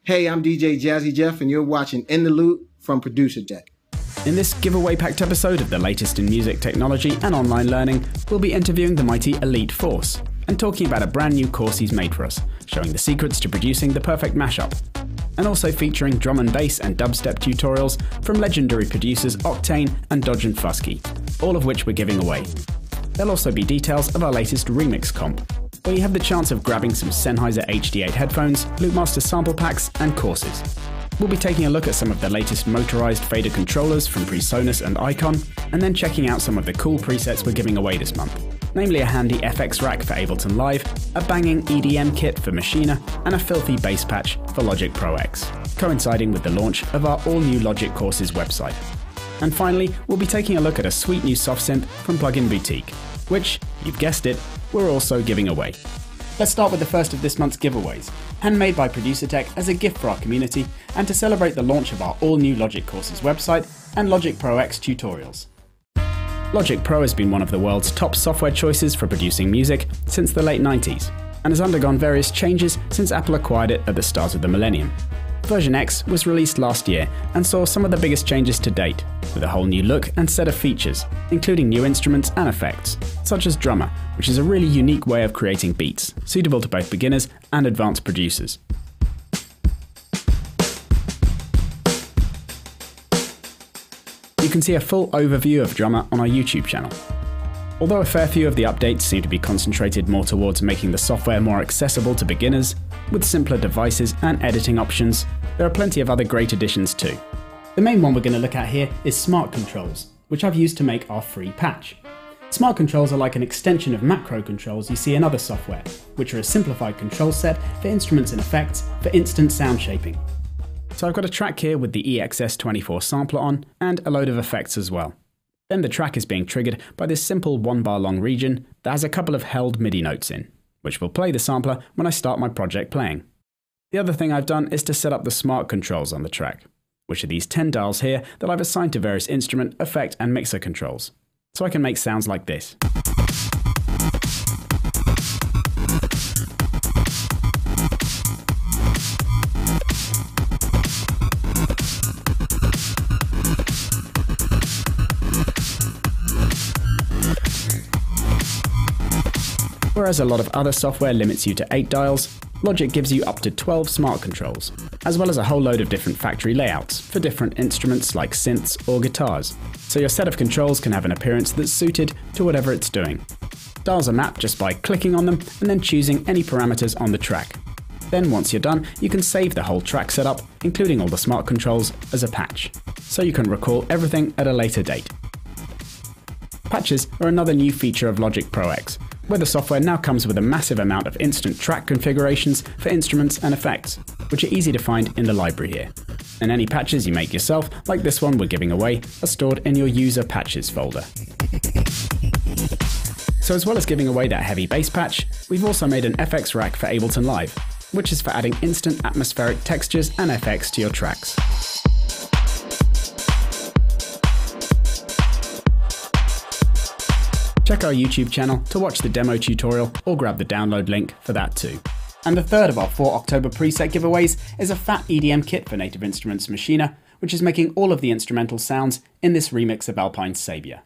Hey, I'm DJ Jazzy Jeff, and you're watching In the Loop from Producer Deck. In this giveaway-packed episode of the latest in music technology and online learning, we'll be interviewing the mighty Elite Force and talking about a brand new course he's made for us, showing the secrets to producing the perfect mashup, and also featuring drum and bass and dubstep tutorials from legendary producers Qcon and Dodge and Fuski, all of which we're giving away. There'll also be details of our latest remix comp, where you have the chance of grabbing some Sennheiser HD8 headphones, Loopmaster sample packs, and courses. We'll be taking a look at some of the latest motorized fader controllers from Presonus and Qcon, and then checking out some of the cool presets we're giving away this month, namely a handy FX rack for Ableton Live, a banging EDM kit for Maschine, and a filthy bass patch for Logic Pro X, coinciding with the launch of our all-new Logic Courses website. And finally, we'll be taking a look at a sweet new soft synth from Boutique, which, you've guessed it, we're also giving away. Let's start with the first of this month's giveaways, handmade by Producer Tech as a gift for our community and to celebrate the launch of our all-new Logic Courses website and Logic Pro X tutorials. Logic Pro has been one of the world's top software choices for producing music since the late 90s, and has undergone various changes since Apple acquired it at the start of the millennium. Version X was released last year and saw some of the biggest changes to date, with a whole new look and set of features, including new instruments and effects, such as Drummer, which is a really unique way of creating beats, suitable to both beginners and advanced producers. You can see a full overview of Drummer on our YouTube channel. Although a fair few of the updates seem to be concentrated more towards making the software more accessible to beginners, with simpler devices and editing options, there are plenty of other great additions too. The main one we're going to look at here is Smart Controls, which I've used to make our free patch. Smart Controls are like an extension of macro controls you see in other software, which are a simplified control set for instruments and effects for instant sound shaping. So I've got a track here with the EXS24 sampler on, and a load of effects as well. Then the track is being triggered by this simple 1 bar long region that has a couple of held MIDI notes in, which will play the sampler when I start my project playing. The other thing I've done is to set up the smart controls on the track, which are these 10 dials here that I've assigned to various instrument, effect and mixer controls, so I can make sounds like this. Whereas a lot of other software limits you to 8 dials, Logic gives you up to 12 smart controls, as well as a whole load of different factory layouts for different instruments like synths or guitars, so your set of controls can have an appearance that's suited to whatever it's doing. Dials are mapped just by clicking on them and then choosing any parameters on the track. Then once you're done, you can save the whole track setup, including all the smart controls, as a patch, so you can recall everything at a later date. Patches are another new feature of Logic Pro X, where the software now comes with a massive amount of instant track configurations for instruments and effects, which are easy to find in the library here. And any patches you make yourself, like this one we're giving away, are stored in your user patches folder. So as well as giving away that heavy bass patch, we've also made an FX rack for Ableton Live, which is for adding instant atmospheric textures and effects to your tracks. Check our YouTube channel to watch the demo tutorial or grab the download link for that too. And the third of our 4 October preset giveaways is a fat EDM kit for Native Instruments Maschine, which is making all of the instrumental sounds in this remix of Alpines Savior.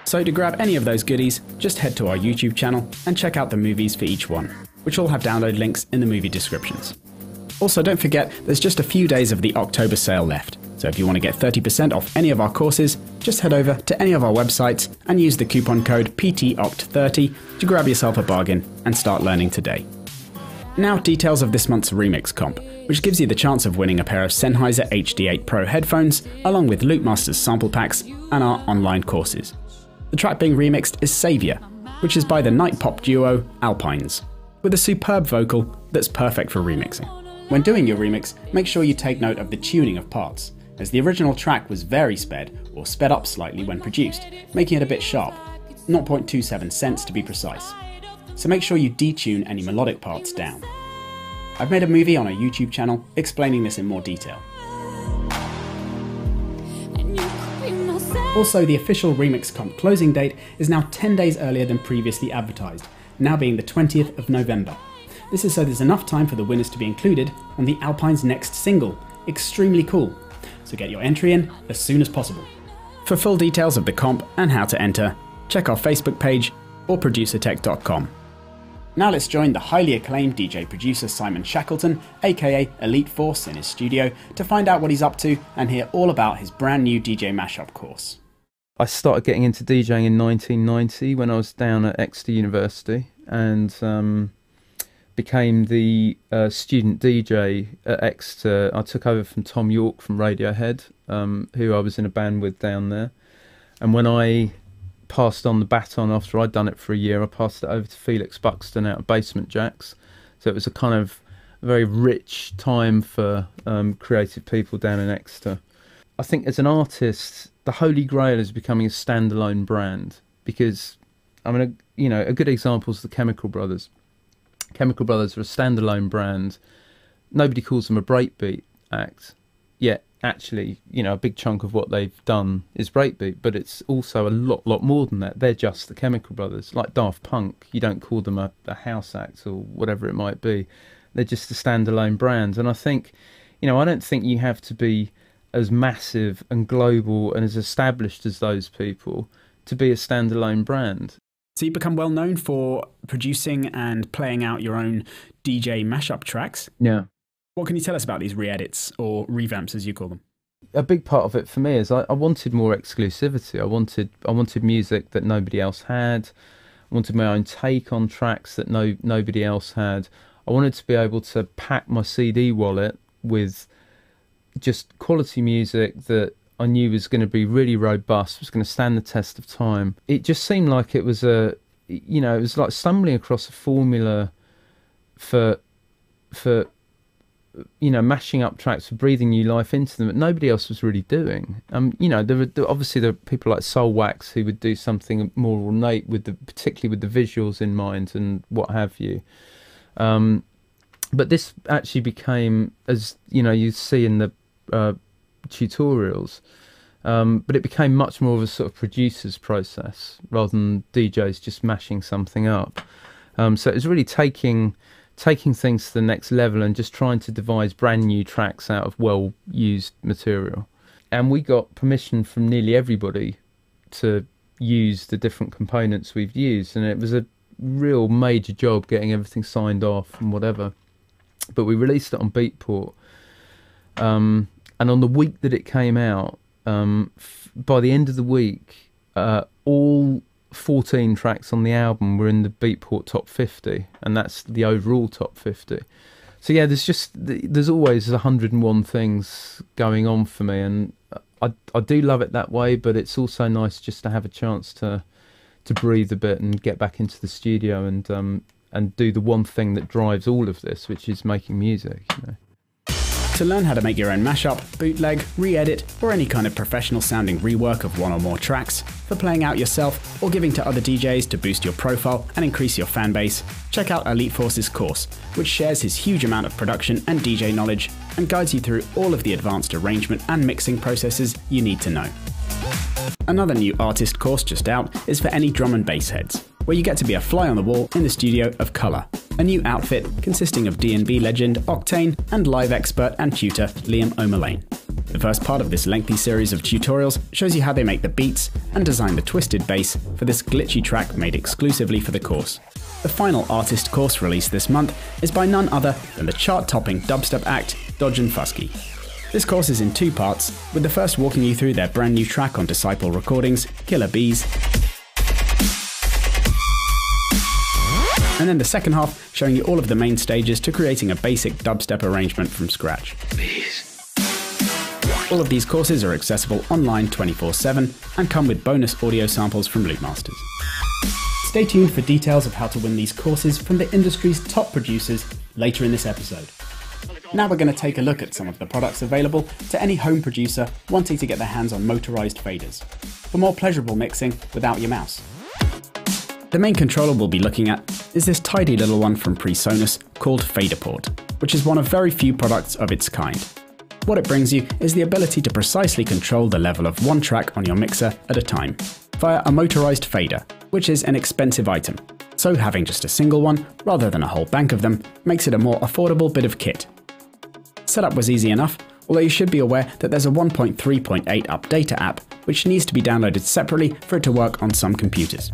So to grab any of those goodies, just head to our YouTube channel and check out the movies for each one, which all have download links in the movie descriptions. Also, don't forget, there's just a few days of the October sale left, so if you want to get 30% off any of our courses, just head over to any of our websites and use the coupon code PTOCT30 to grab yourself a bargain and start learning today. Now, details of this month's Remix Comp, which gives you the chance of winning a pair of Sennheiser HD8 Pro headphones, along with Loopmaster's sample packs and our online courses. The track being remixed is Saviour, which is by the night pop duo Alpines, with a superb vocal that's perfect for remixing. When doing your remix, make sure you take note of the tuning of parts, as the original track was very sped or sped up slightly when produced, making it a bit sharp, 0.27 cents to be precise. So make sure you detune any melodic parts down. I've made a movie on our YouTube channel explaining this in more detail. Also, the official Remix Comp closing date is now 10 days earlier than previously advertised, now being the 20th of November. This is so there's enough time for the winners to be included on the Alpine's next single. Extremely cool. So get your entry in as soon as possible. For full details of the comp and how to enter, check our Facebook page or producertech.com. Now let's join the highly acclaimed DJ producer Simon Shackleton, aka Elite Force, in his studio to find out what he's up to and hear all about his brand new DJ mashup course. I started getting into DJing in 1990 when I was down at Exeter University, and became the student DJ at Exeter. I took over from Tom York from Radiohead, who I was in a band with down there. And when I passed on the baton after I'd done it for a year, I passed it over to Felix Buxton out of Basement Jacks. So it was a kind of very rich time for creative people down in Exeter. I think as an artist, the Holy Grail is becoming a standalone brand, because I mean, a good example is the Chemical Brothers. Chemical Brothers are a standalone brand. Nobody calls them a breakbeat act, yet actually, a big chunk of what they've done is breakbeat, but it's also a lot more than that. They're just the Chemical Brothers. Like Daft Punk, you don't call them a house act or whatever it might be. They're just a standalone brand. And I think, I don't think you have to be as massive and global and as established as those people to be a standalone brand. So you've become well known for producing and playing out your own DJ mashup tracks. Yeah. What can you tell us about these re-edits, or revamps as you call them? A big part of it for me is I wanted more exclusivity. I wanted music that nobody else had. I wanted my own take on tracks that nobody else had. I wanted to be able to pack my CD wallet with just quality music that I knew was going to be really robust, was going to stand the test of time. It just seemed like it was it was like stumbling across a formula for mashing up tracks, for breathing new life into them that nobody else was really doing. Obviously there were people like Soul Wax who would do something more ornate, particularly with the visuals in mind and what have you. But this actually became, as you see in the tutorials, but it became much more of a sort of producer's process rather than DJs just mashing something up. So it was really taking things to the next level and just trying to devise brand new tracks out of well-used material. And we got permission from nearly everybody to use the different components we've used, and it was a real major job getting everything signed off and whatever. But we released it on Beatport, and on the week that it came out, by the end of the week, all 14 tracks on the album were in the Beatport top 50, and that's the overall top 50. So yeah, there's always 101 things going on for me, and I do love it that way, but it's also nice just to have a chance to breathe a bit and get back into the studio and do the one thing that drives all of this, which is making music. To learn how to make your own mashup, bootleg, re-edit, or any kind of professional sounding rework of one or more tracks, for playing out yourself or giving to other DJs to boost your profile and increase your fan base, check out Elite Force's course, which shares his huge amount of production and DJ knowledge and guides you through all of the advanced arrangement and mixing processes you need to know. Another new artist course just out is for any drum and bass heads, where you get to be a fly on the wall in the studio of Colour, a new outfit consisting of D&B legend Octane and live expert and tutor Liam O'Mullane. The first part of this lengthy series of tutorials shows you how they make the beats and design the twisted bass for this glitchy track made exclusively for the course. The final artist course released this month is by none other than the chart-topping dubstep act Dodge and Fuski. This course is in 2 parts, with the first walking you through their brand new track on Disciple Recordings, Killer Bees, and then the second half showing you all of the main stages to creating a basic dubstep arrangement from scratch. All of these courses are accessible online 24/7 and come with bonus audio samples from Loopmasters. Stay tuned for details of how to win these courses from the industry's top producers later in this episode. Now we're going to take a look at some of the products available to any home producer wanting to get their hands on motorized faders, for more pleasurable mixing without your mouse. The main controller we'll be looking at is this tidy little one from Presonus called Faderport, which is one of very few products of its kind. What it brings you is the ability to precisely control the level of one track on your mixer at a time, via a motorized fader, which is an expensive item. So having just a single one, rather than a whole bank of them, makes it a more affordable bit of kit. Setup was easy enough, although you should be aware that there's a 1.3.8 updater app, which needs to be downloaded separately for it to work on some computers.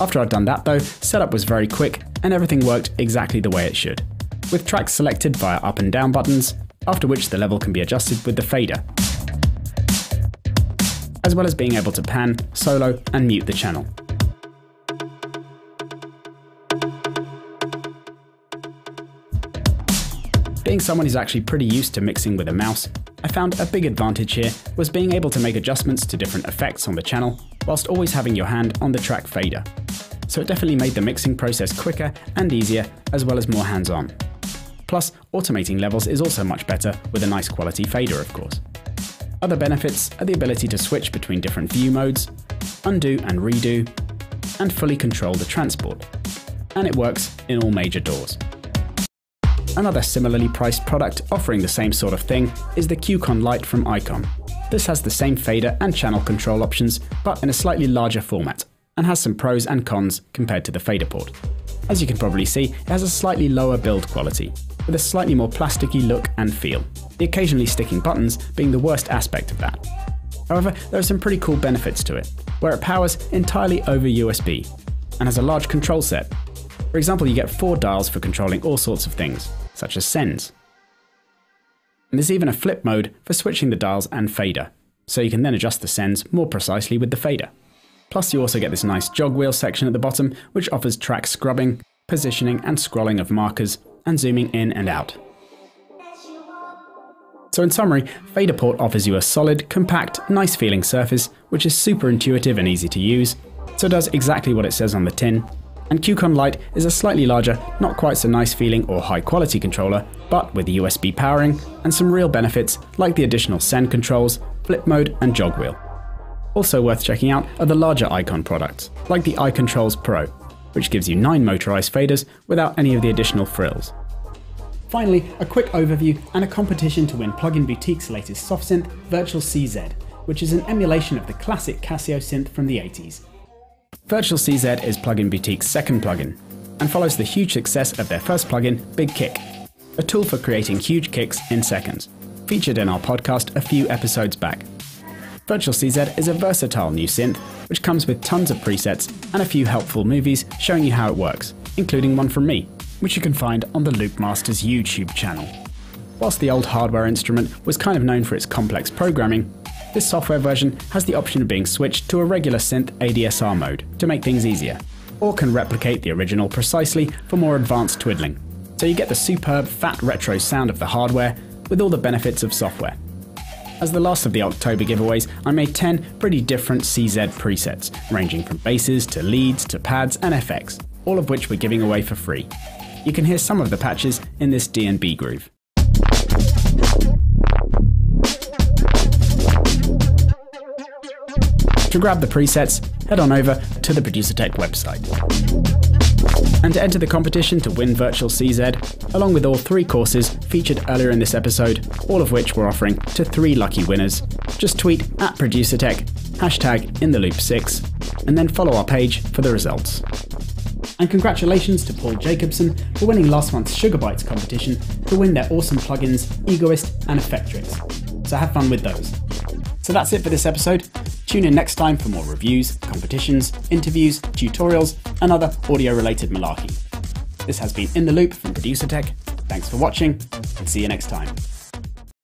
After I'd done that though, setup was very quick and everything worked exactly the way it should, with tracks selected via up and down buttons, after which the level can be adjusted with the fader, as well as being able to pan, solo and mute the channel. Being someone who's actually pretty used to mixing with a mouse, I found a big advantage here was being able to make adjustments to different effects on the channel, whilst always having your hand on the track fader. So it definitely made the mixing process quicker and easier, as well as more hands-on. Plus, automating levels is also much better with a nice quality fader, of course. Other benefits are the ability to switch between different view modes, undo and redo, and fully control the transport. And it works in all major DAWs. Another similarly priced product offering the same sort of thing is the Qcon Lite from Qcon. This has the same fader and channel control options, but in a slightly larger format, and has some pros and cons compared to the Faderport. As you can probably see, it has a slightly lower build quality, with a slightly more plasticky look and feel, the occasionally sticking buttons being the worst aspect of that. However, there are some pretty cool benefits to it, where it powers entirely over USB, and has a large control set. For example, you get 4 dials for controlling all sorts of things, such as sends. And there's even a flip mode for switching the dials and fader, so you can then adjust the sends more precisely with the fader. Plus you also get this nice jog wheel section at the bottom, which offers track scrubbing, positioning and scrolling of markers, and zooming in and out. So in summary, Faderport offers you a solid, compact, nice feeling surface, which is super intuitive and easy to use, so it does exactly what it says on the tin. And Qcon Lite is a slightly larger, not quite so nice feeling or high quality controller, but with USB powering and some real benefits like the additional send controls, flip mode and jog wheel. Also worth checking out are the larger Qcon products, like the iControls Pro, which gives you 9 motorized faders without any of the additional frills. Finally, a quick overview and a competition to win Plugin Boutique's latest soft synth, VirtualCZ, which is an emulation of the classic Casio synth from the 80s. VirtualCZ is Plugin Boutique's second plugin, and follows the huge success of their first plugin, Big Kick, a tool for creating huge kicks in seconds, featured in our podcast a few episodes back. VirtualCZ is a versatile new synth, which comes with tons of presets and a few helpful movies showing you how it works, including one from me, which you can find on the Loopmasters YouTube channel. Whilst the old hardware instrument was kind of known for its complex programming, this software version has the option of being switched to a regular synth ADSR mode to make things easier, or can replicate the original precisely for more advanced twiddling. So you get the superb fat retro sound of the hardware with all the benefits of software. As the last of the October giveaways, I made 10 pretty different CZ presets, ranging from basses to leads to pads and FX, all of which we're giving away for free. You can hear some of the patches in this D&B groove. To grab the presets, head on over to the Producer Tech website. And to enter the competition to win VirtualCZ, along with all 3 courses featured earlier in this episode, all of which we're offering to 3 lucky winners, just tweet at ProducerTech, #InTheLoop6, and then follow our page for the results. And congratulations to Paul Jacobson for winning last month's Sugar Bytes competition to win their awesome plugins Egoist and Effectrix. so have fun with those. So that's it for this episode. Tune in next time for more reviews, competitions, interviews, tutorials, and other audio-related malarkey. This has been In the Loop from Producer Tech. Thanks for watching, and see you next time.